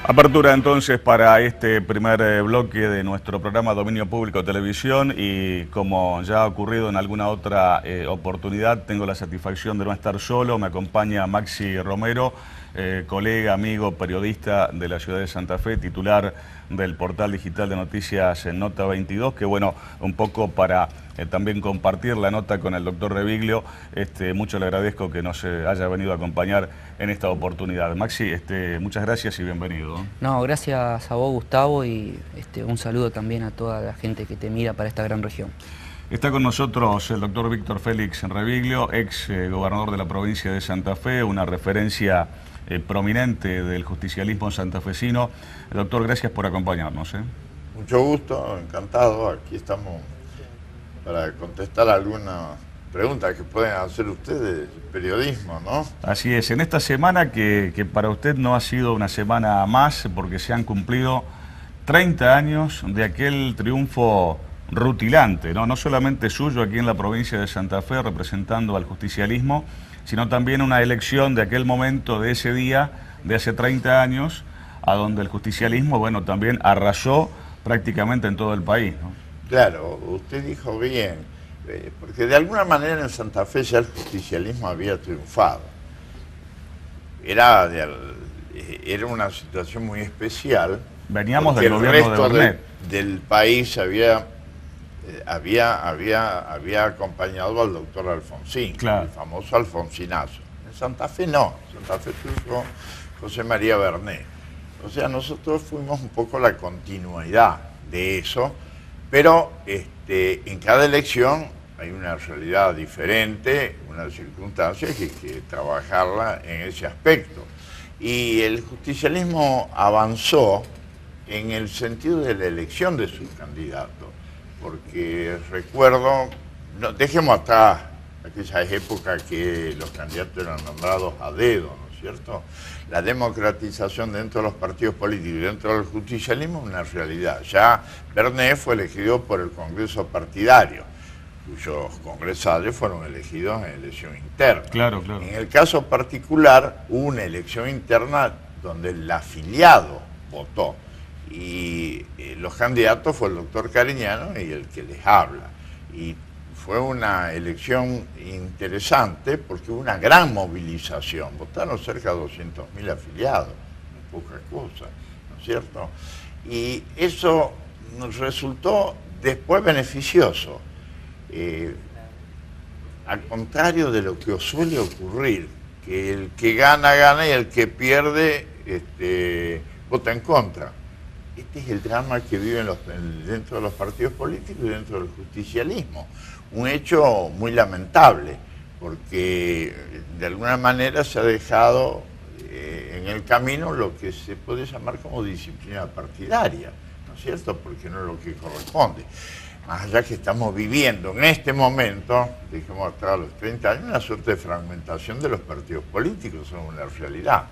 Apertura entonces para este primer bloque de nuestro programa Dominio Público Televisión, y como ya ha ocurrido en alguna otra oportunidad, tengo la satisfacción de no estar solo. Me acompaña Maxi Romero, colega, amigo, periodista de la ciudad de Santa Fe, titular del portal digital de noticias Nota 22, que bueno, un poco para también compartir la nota con el doctor Reviglio. Mucho le agradezco que nos haya venido a acompañar en esta oportunidad. Maxi, muchas gracias y bienvenido. No, gracias a vos, Gustavo, y un saludo también a toda la gente que te mira para esta gran región. Está con nosotros el doctor Víctor Félix Reviglio, ex gobernador de la provincia de Santa Fe, una referencia prominente del justicialismo santafesino. Doctor, gracias por acompañarnos. Mucho gusto, encantado. Aquí estamos para contestar algunas preguntas que pueden hacer ustedes, periodismo, ¿no? Así es, en esta semana que para usted no ha sido una semana más, porque se han cumplido 30 años de aquel triunfo rutilante, ¿no? No solamente suyo aquí en la provincia de Santa Fe representando al justicialismo, sino también una elección de aquel momento, de ese día, de hace 30 años, a donde el justicialismo, bueno, también arrasó prácticamente en todo el país, ¿no? Claro, usted dijo bien, porque de alguna manera en Santa Fe ya el justicialismo había triunfado. Era una situación muy especial. Veníamos del gobierno de Bernet. Del país había acompañado al doctor Alfonsín, claro, el famoso Alfonsinazo. En Santa Fe no, en Santa Fe triunfó José María Bernet. O sea, nosotros fuimos un poco la continuidad de eso, pero en cada elección hay una realidad diferente, una circunstancia que hay que trabajarla en ese aspecto. Y el justicialismo avanzó en el sentido de la elección de sus candidatos, porque recuerdo, no, dejemos atrás aquellas épocas que los candidatos eran nombrados a dedo, ¿no es cierto? La democratización dentro de los partidos políticos y dentro del justicialismo es una realidad. Ya Bernet fue elegido por el Congreso partidario, cuyos congresales fueron elegidos en elección interna. Claro, claro. En el caso particular hubo una elección interna donde el afiliado votó, y los candidatos fue el doctor Cariñano y el que les habla. Y fue una elección interesante porque hubo una gran movilización. Votaron cerca de 200.000 afiliados, no es poca cosa, ¿no es cierto? Y eso nos resultó después beneficioso. Al contrario de lo que os suele ocurrir, que el que gana, gana y el que pierde, vota en contra. Este es el drama que viven dentro de los partidos políticos y dentro del justicialismo. Un hecho muy lamentable, porque de alguna manera se ha dejado en el camino lo que se puede llamar como disciplina partidaria, ¿no es cierto? Porque no es lo que corresponde. Más allá que estamos viviendo en este momento, dejemos atrás los 30 años, una suerte de fragmentación de los partidos políticos, son una realidad.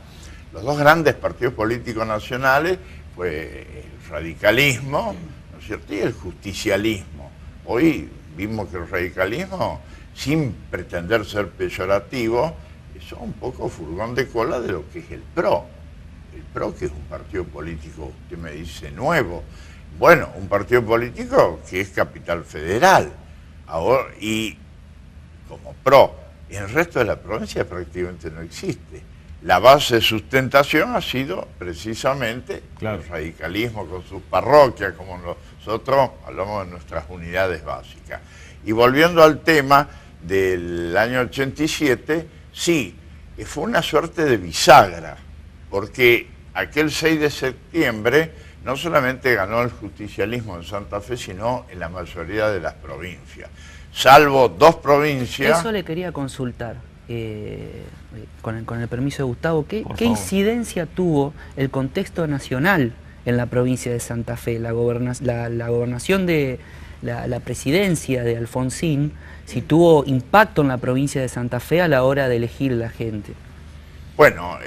Los dos grandes partidos políticos nacionales fue el radicalismo, ¿no es cierto?, y el justicialismo. Hoy vimos que el radicalismo, sin pretender ser peyorativo, es un poco furgón de cola de lo que es el PRO. El PRO, que es un partido político, usted me dice, nuevo. Bueno, un partido político que es capital federal. Ahora, y como PRO, en el resto de la provincia prácticamente no existe. La base de sustentación ha sido precisamente, claro, el radicalismo con sus parroquias, como nosotros hablamos de nuestras unidades básicas. Y volviendo al tema del año 87, sí, fue una suerte de bisagra, porque aquel 6 de septiembre no solamente ganó el justicialismo en Santa Fe, sino en la mayoría de las provincias, salvo dos provincias. Eso le quería consultar. Con el permiso de Gustavo, ¿qué incidencia tuvo el contexto nacional en la provincia de Santa Fe? La gobernación de la presidencia de Alfonsín, si tuvo impacto en la provincia de Santa Fe a la hora de elegir la gente. Bueno,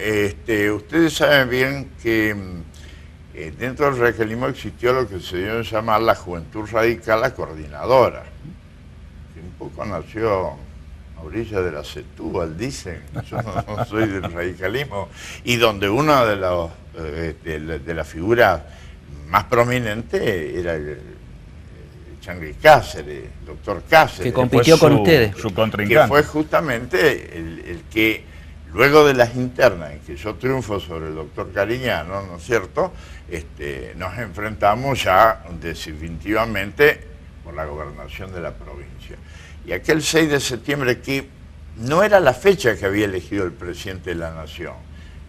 ustedes saben bien que dentro del radicalismo existió lo que se dio a llamar la Juventud Radical, la Coordinadora, que un poco nació a orillas de la Setúbal, dicen. Yo no soy del radicalismo. Y donde una de las figuras más prominentes era el Changuis Cáceres, el doctor Cáceres. Que compitió con ustedes. Su contrincante. Que fue justamente el que, luego de las internas en que yo triunfo sobre el doctor Cariñano, ¿no es cierto?, nos enfrentamos ya definitivamente por la gobernación de la provincia. Y aquel 6 de septiembre, que no era la fecha que había elegido el presidente de la Nación.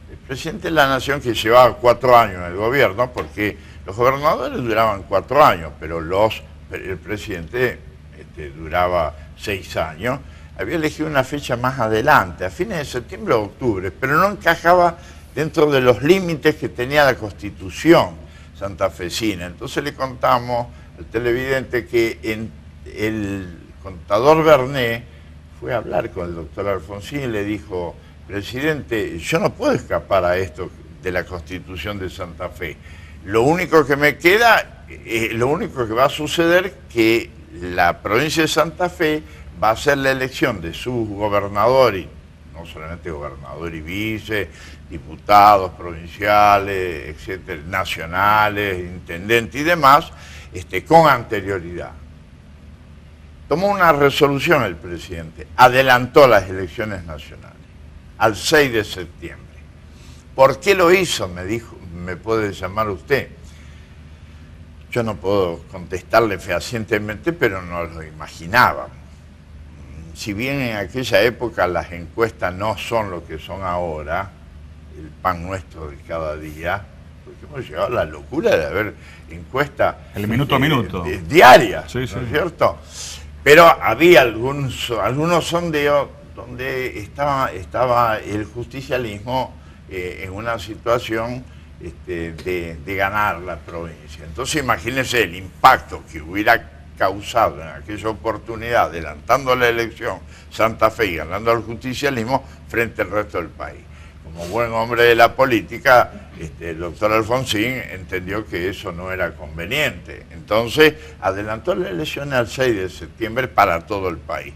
El presidente de la Nación, que llevaba 4 años en el gobierno, porque los gobernadores duraban 4 años, pero el presidente duraba 6 años, había elegido una fecha más adelante, a fines de septiembre o octubre, pero no encajaba dentro de los límites que tenía la Constitución santafesina. Entonces le contamos al televidente que el contador Bernet fue a hablar con el doctor Alfonsín y le dijo: presidente, yo no puedo escapar a esto de la Constitución de Santa Fe. Lo único que me queda, lo único que va a suceder, que la provincia de Santa Fe va a hacer la elección de su gobernador, y no solamente gobernador y vice, diputados provinciales, etcétera, nacionales, intendentes y demás, con anterioridad. Tomó una resolución el presidente, adelantó las elecciones nacionales al 6 de septiembre. ¿Por qué lo hizo?, me dijo, me puede llamar usted. Yo no puedo contestarle fehacientemente, pero no lo imaginaba. Si bien en aquella época las encuestas no son lo que son ahora, el pan nuestro de cada día, porque hemos llegado a la locura de haber encuestas el minuto a minuto diarias, sí, ¿no sí, es cierto? Pero había algunos sondeos donde estaba el justicialismo en una situación de ganar la provincia. Entonces imagínense el impacto que hubiera causado en aquella oportunidad, adelantando la elección Santa Fe y ganando al justicialismo frente al resto del país. Como buen hombre de la política, el doctor Alfonsín entendió que eso no era conveniente. Entonces adelantó la elección al 6 de septiembre para todo el país.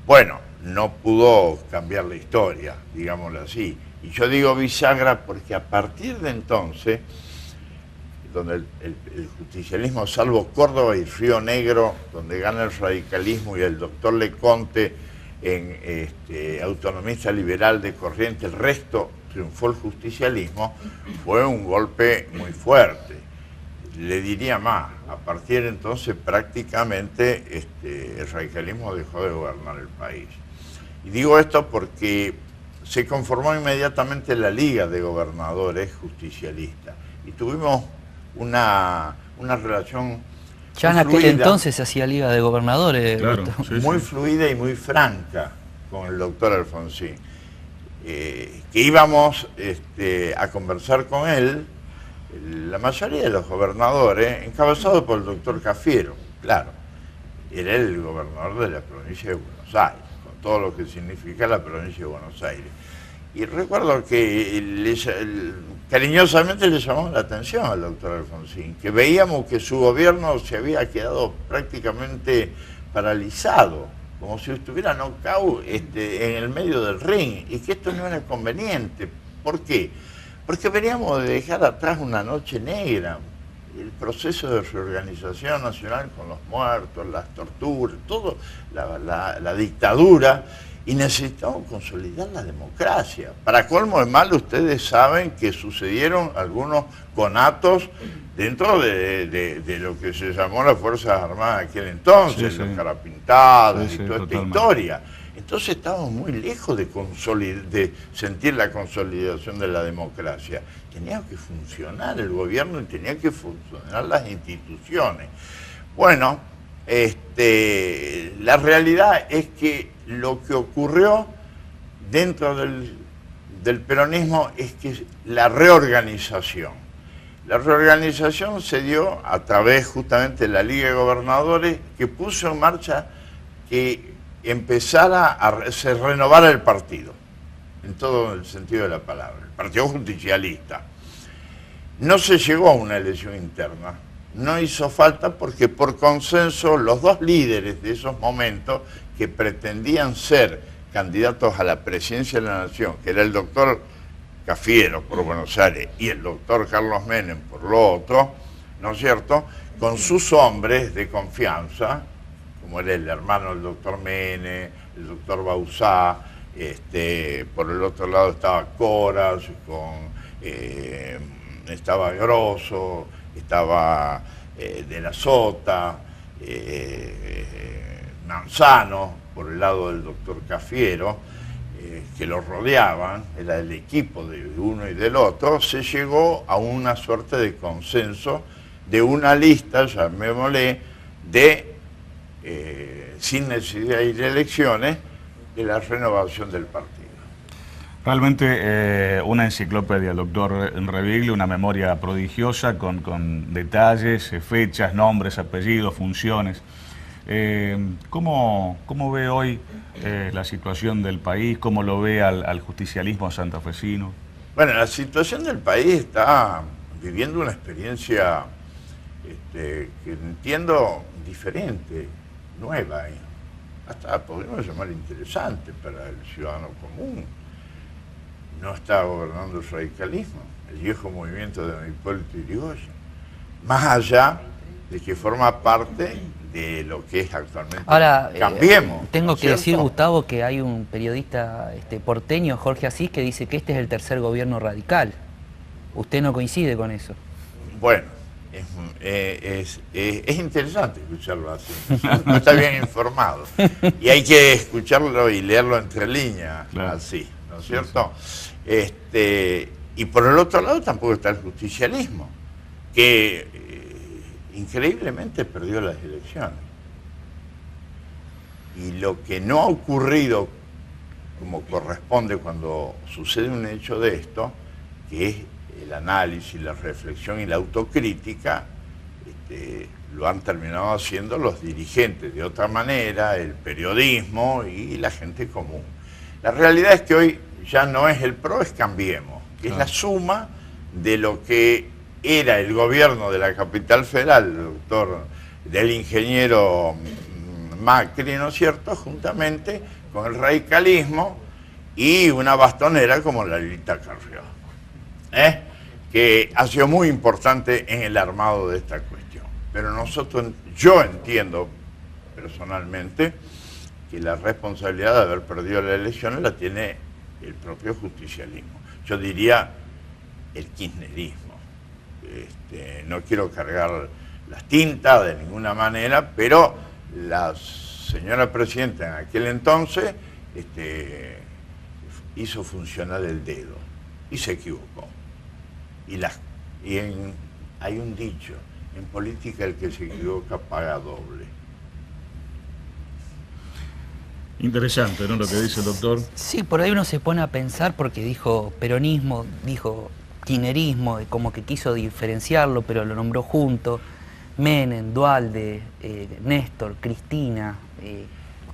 Bueno, no pudo cambiar la historia, digámoslo así. Y yo digo bisagra porque a partir de entonces, donde el justicialismo, salvo Córdoba y Río Negro, donde gana el radicalismo y el doctor Leconte en autonomista liberal de Corrientes, el resto triunfó el justicialismo, fue un golpe muy fuerte. Le diría más, a partir de entonces prácticamente el radicalismo dejó de gobernar el país. Y digo esto porque se conformó inmediatamente la Liga de Gobernadores Justicialistas y tuvimos una relación ya en aquel entonces se hacía Liga de Gobernadores, claro, muy fluida y muy franca con el doctor Alfonsín, que íbamos a conversar con él, la mayoría de los gobernadores, encabezados por el doctor Cafiero, claro, era el gobernador de la provincia de Buenos Aires, con todo lo que significa la provincia de Buenos Aires. Y recuerdo que cariñosamente le llamamos la atención al doctor Alfonsín, que veíamos que su gobierno se había quedado prácticamente paralizado, como si estuviera knockout en el medio del ring, y que esto no era conveniente. ¿Por qué? Porque veníamos de dejar atrás una noche negra, el proceso de reorganización nacional con los muertos, las torturas, todo, la dictadura, y necesitamos consolidar la democracia. Para colmo de mal, ustedes saben que sucedieron algunos conatos dentro de lo que se llamó las Fuerzas Armadas de aquel entonces, sí, los carapintados y toda esta historia. Entonces estábamos muy lejos de sentir la consolidación de la democracia. Tenía que funcionar el gobierno y tenía que funcionar las instituciones. Bueno, la realidad es que lo que ocurrió dentro del peronismo es que la reorganización se dio a través justamente de la Liga de Gobernadores, que puso en marcha que empezara a renovar el partido, en todo el sentido de la palabra, el Partido Justicialista. No se llegó a una elección interna, no hizo falta porque por consenso los dos líderes de esos momentos, que pretendían ser candidatos a la presidencia de la Nación, que era el doctor Cafiero por Buenos Aires y el doctor Carlos Menem por lo otro, ¿no es cierto?, con sus hombres de confianza, como era el hermano del doctor Menem, el doctor Bauzá, por el otro lado estaba Coras, estaba Grosso, estaba De la Sota, Manzano, por el lado del doctor Cafiero, que los rodeaban, era el equipo de uno y del otro. Se llegó a una suerte de consenso de una lista, llamémosle, sin necesidad de ir a elecciones, de la renovación del partido. Realmente una enciclopedia, doctor Reviglio, una memoria prodigiosa con detalles, fechas, nombres, apellidos, funciones. ¿Cómo ve hoy la situación del país? ¿Cómo lo ve al justicialismo santafesino? Bueno, la situación del país está viviendo una experiencia que entiendo diferente, nueva, hasta podríamos llamar interesante para el ciudadano común. No está gobernando el radicalismo, el viejo movimiento de Hipólito Yrigoyen, más allá de que forma parte de lo que es actualmente. Ahora, Cambiemos. tengo ¿no que decir, cierto? Gustavo, que hay un periodista porteño, Jorge Asís, que dice que este es el tercer gobierno radical. ¿Usted no coincide con eso? Bueno, es interesante escucharlo así. No está bien informado. Y hay que escucharlo y leerlo entre líneas, claro, así, ¿no es cierto? Y por el otro lado tampoco está el justicialismo, que increíblemente perdió las elecciones. Y lo que no ha ocurrido como corresponde cuando sucede un hecho de esto, que es el análisis, la reflexión y la autocrítica, lo han terminado haciendo los dirigentes de otra manera, el periodismo y la gente común. La realidad es que hoy ya no es el PRO, es Cambiemos, que es la suma de lo que era el gobierno de la capital federal, del ingeniero Macri, ¿no es cierto?, juntamente con el radicalismo y una bastonera como la Lilita Carrió, que ha sido muy importante en el armado de esta cuestión. Pero yo entiendo personalmente que la responsabilidad de haber perdido las elecciones la tiene el propio justicialismo. Yo diría el kirchnerismo. No quiero cargar las tintas de ninguna manera, pero la señora presidenta en aquel entonces hizo funcionar el dedo y se equivocó. Hay un dicho, en política el que se equivoca paga doble. Interesante, ¿no?, lo que dice el doctor. Sí, por ahí uno se pone a pensar, porque dijo peronismo, dijo kirchnerismo, como que quiso diferenciarlo, pero lo nombró junto. Menem, Duhalde, Néstor, Cristina.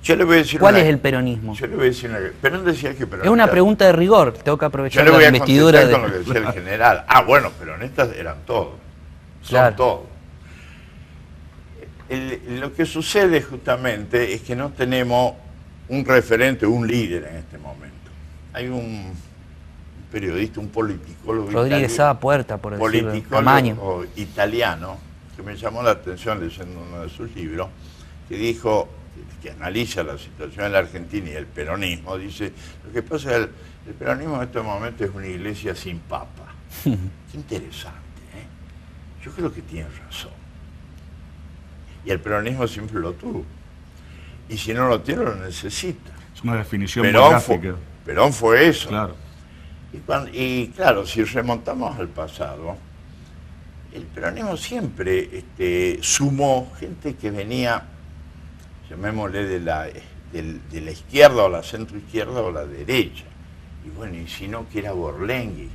Yo le voy a decir ¿Cuál es el peronismo? Yo le voy a decir Perón decía que es una pregunta de rigor, tengo que aprovechar la investidura. Yo le voy a contestar con lo que decía el general. Ah, bueno, peronistas eran todos. Son todos. Lo que sucede justamente es que no tenemos un referente, un líder en este momento. Hay un periodista, un politicólogo Rodríguez Sá Puerta, por decirlo, politicólogo italiano, que me llamó la atención leyendo uno de sus libros, que dijo, que analiza la situación en la Argentina y el peronismo, dice, lo que pasa es que el peronismo en este momento es una iglesia sin papa. Qué interesante, ¿eh? Yo creo que tiene razón. Y el peronismo siempre lo tuvo. Y si no lo tiene, lo necesita. Es una definición muy gráfica. Perón fue eso. Claro. Y claro, si remontamos al pasado, el peronismo siempre sumó gente que venía, llamémosle, de la izquierda o la centroizquierda o la derecha. Y bueno, y si no, que era Borlengui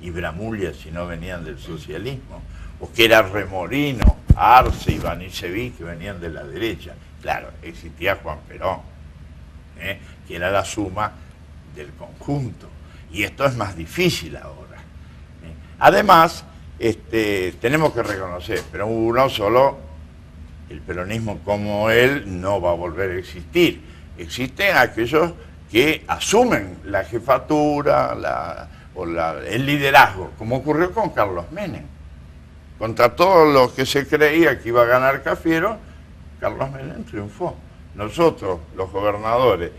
y Bramuglia, si no venían del socialismo, o que era Remorino, Arce y Baniceví, que venían de la derecha. Claro, existía Juan Perón, que era la suma del conjunto. Y esto es más difícil ahora. Además, tenemos que reconocer, pero uno solo, el peronismo como él, no va a volver a existir. Existen aquellos que asumen la jefatura el liderazgo, como ocurrió con Carlos Menem. Contra todo lo que se creía que iba a ganar Cafiero, Carlos Menem triunfó. Nosotros, los gobernadores,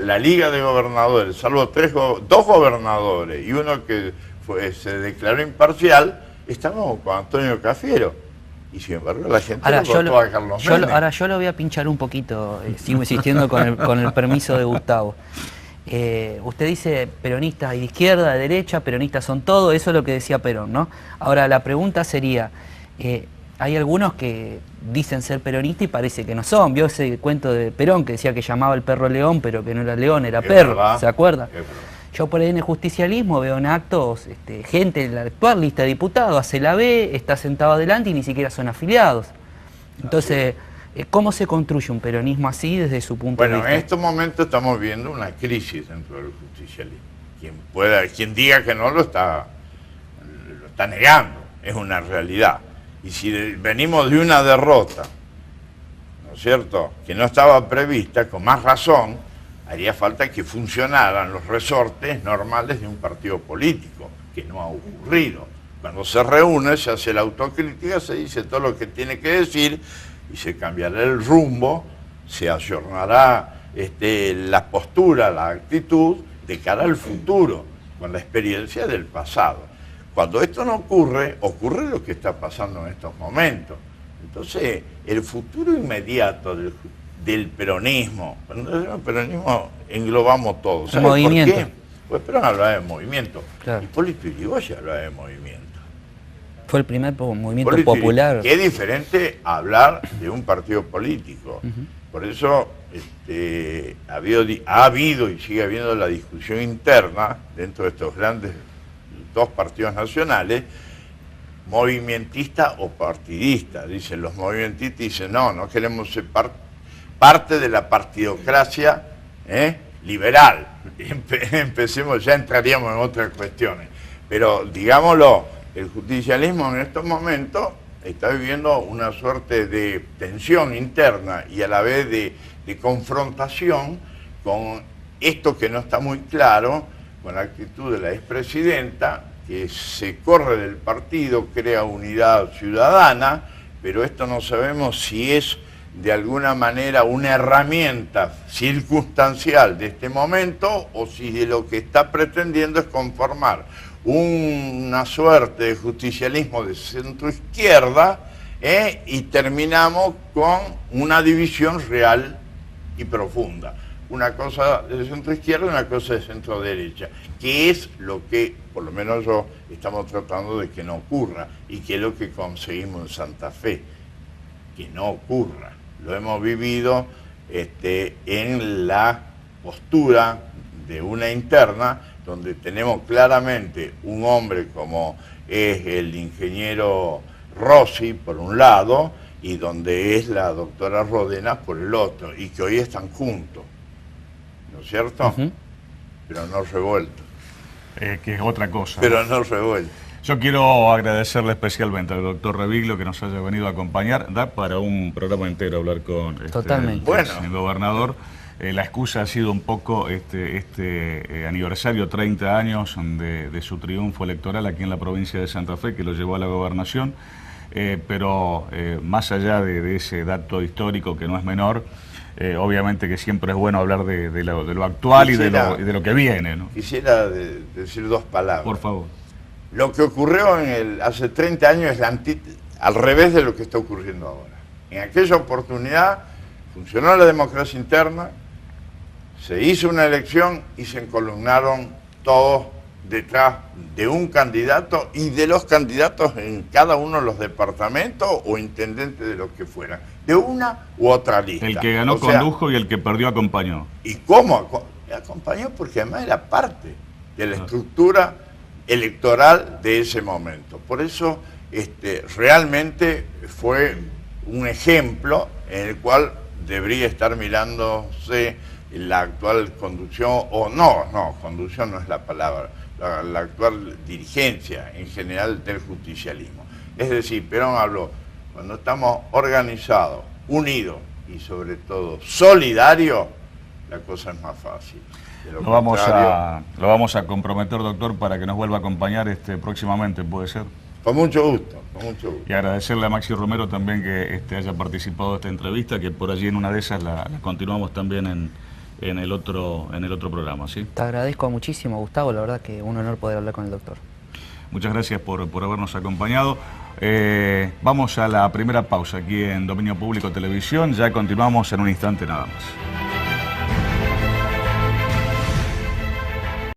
la Liga de Gobernadores, salvo dos gobernadores y uno que se declaró imparcial, estábamos con Antonio Cafiero. Y sin embargo la gente votó a Carlos Menem. Ahora yo lo voy a pinchar un poquito, sigo insistiendo con el permiso de Gustavo. Usted dice peronistas y de izquierda, de derecha, peronistas son todo, eso es lo que decía Perón, ¿no? Ahora la pregunta sería, hay algunos que dicen ser peronistas y parece que no son. ¿Vio ese cuento de Perón que decía que llamaba al perro león, pero que no era león, era perro? ¿Se acuerda? Yo por ahí en el justicialismo veo en actos gente en la actual lista de diputados, hace la B, está sentado adelante y ni siquiera son afiliados. Entonces, ¿cómo se construye un peronismo así desde su punto de vista? Bueno, en estos momentos estamos viendo una crisis dentro del justicialismo. Quien diga que no lo está negando, es una realidad. Y si venimos de una derrota, ¿no es cierto?, que no estaba prevista, con más razón, haría falta que funcionaran los resortes normales de un partido político, que no ha ocurrido. Cuando se reúne, se hace la autocrítica, se dice todo lo que tiene que decir y se cambiará el rumbo, se ayornará la postura, la actitud de cara al futuro, con la experiencia del pasado. Cuando esto no ocurre, ocurre lo que está pasando en estos momentos. Entonces, el futuro inmediato del peronismo, cuando decimos peronismo englobamos todo. ¿Sabe movimiento? ¿Por qué? Pues Perón hablaba de movimiento. Claro. Hipólito Yrigoyen hablaba de movimiento. Fue el primer movimiento popular. Es diferente hablar de un partido político. Por eso ha habido y sigue habiendo la discusión interna dentro de estos grandes dos partidos nacionales, movimentista o partidista. Dicen los movimentistas, dicen no queremos ser parte de la partidocracia liberal. Empecemos, ya entraríamos en otras cuestiones. Pero digámoslo, el justicialismo en estos momentos está viviendo una suerte de tensión interna y a la vez de confrontación con esto que no está muy claro, con la actitud de la expresidenta, que se corre del partido, crea unidad ciudadana, pero esto no sabemos si es de alguna manera una herramienta circunstancial de este momento o si de lo que está pretendiendo es conformar una suerte de justicialismo de centro-izquierda y terminamos con una división real y profunda. Una cosa de centro-izquierda y una cosa de centro-derecha, que es lo que, por lo menos yo, estamos tratando de que no ocurra y que es lo que conseguimos en Santa Fe, que no ocurra. Lo hemos vivido en la postura de una interna donde tenemos claramente un hombre como es el ingeniero Rossi por un lado y donde es la doctora Ródenas por el otro y que hoy están juntos, ¿no es cierto? Pero no revueltos. Que es otra cosa. Pero no revueltos. Yo quiero agradecerle especialmente al doctor Reviglio que nos haya venido a acompañar. Da para un programa entero hablar con el gobernador. La excusa ha sido un poco aniversario, 30 años de su triunfo electoral aquí en la provincia de Santa Fe, que lo llevó a la gobernación. Pero más allá de ese dato histórico que no es menor, obviamente que siempre es bueno hablar de lo actual y de lo que viene, ¿no? Quisiera decir dos palabras. Por favor. Lo que ocurrió hace 30 años es al revés de lo que está ocurriendo ahora. En aquella oportunidad funcionó la democracia interna, se hizo una elección y se encolumnaron todos detrás de un candidato y de los candidatos en cada uno de los departamentos o intendentes de lo que fueran, de una u otra lista. El que ganó condujo y el que perdió acompañó. ¿Y cómo? Acompañó porque además era parte de la estructura electoral de ese momento. Por eso realmente fue un ejemplo en el cual debería estar mirándose la actual conducción, conducción no es la palabra, la actual dirigencia en general del justicialismo. Es decir, Perón habló, cuando estamos organizados, unidos y sobre todo solidarios, la cosa es más fácil. Lo vamos a comprometer, doctor, para que nos vuelva a acompañar próximamente, ¿puede ser? Con mucho gusto, con mucho gusto. Y agradecerle a Maxi Romero también que haya participado de esta entrevista, que por allí en una de esas la continuamos también en el otro programa, ¿sí? Te agradezco muchísimo, Gustavo, la verdad que un honor poder hablar con el doctor. Muchas gracias por habernos acompañado. Vamos a la primera pausa aquí en Dominio Público Televisión, ya continuamos en un instante nada más.